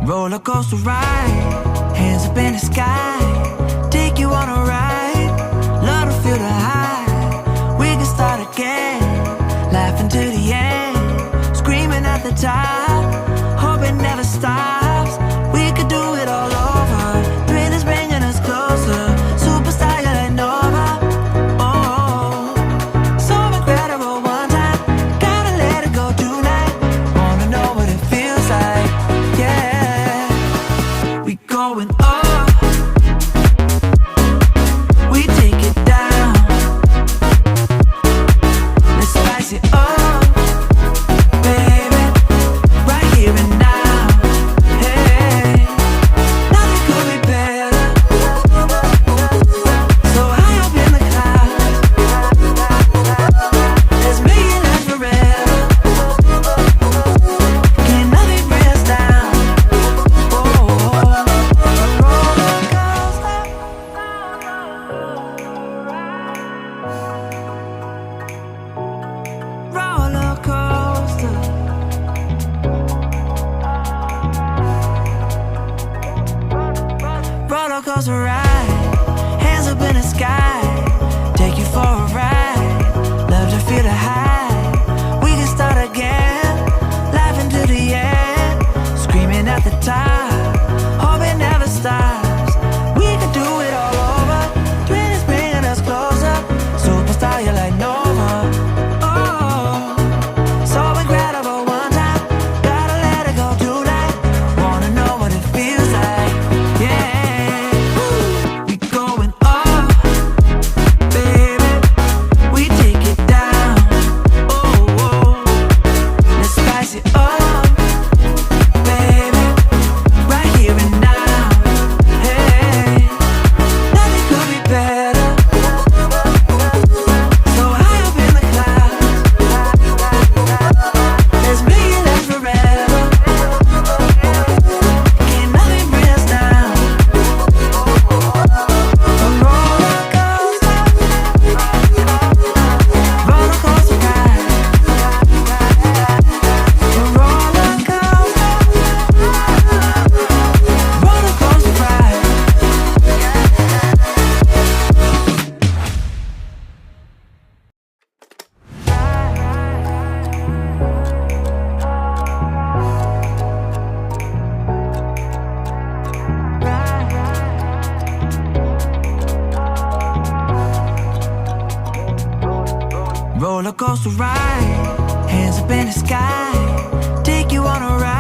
Roller coaster ride, hands up in the sky, take you on a ride, love to feel the high. We can start again, laughing to the end, screaming at the top, hope it never stops. We could do it all over, thrill is bringing us closer, superstar you're like Nova. Oh, so incredible one time, gotta let it go tonight, wanna know what it feels like, yeah. We going up, we take it down, let's spice it up, baby, right here and now. Hey, nothing could be better, so high up in the clouds, let's make it last forever. Can nothing bring us down? Oh, roller coaster, roller coaster ride, hands up in the sky, take you for a ride, love to feel the high. We can start again, laughing to the end, screaming at the top, hope it never stops. We can do it all over, thrill is bringing us closer, superstar you're like Nova. Oh, so incredible one time, gotta let it go tonight, wanna know what it feels like, yeah. We going up, baby, we take it down. Oh, let's spice it up, baby, right here and now. Hey, nothing could be better, so high up in the clouds, let's make it last forever. Can nothing bring us down? A roller coaster, roller coaster ride, a roller coaster, roller coaster ride. Roller coaster ride, hands up in the sky, take you on a ride.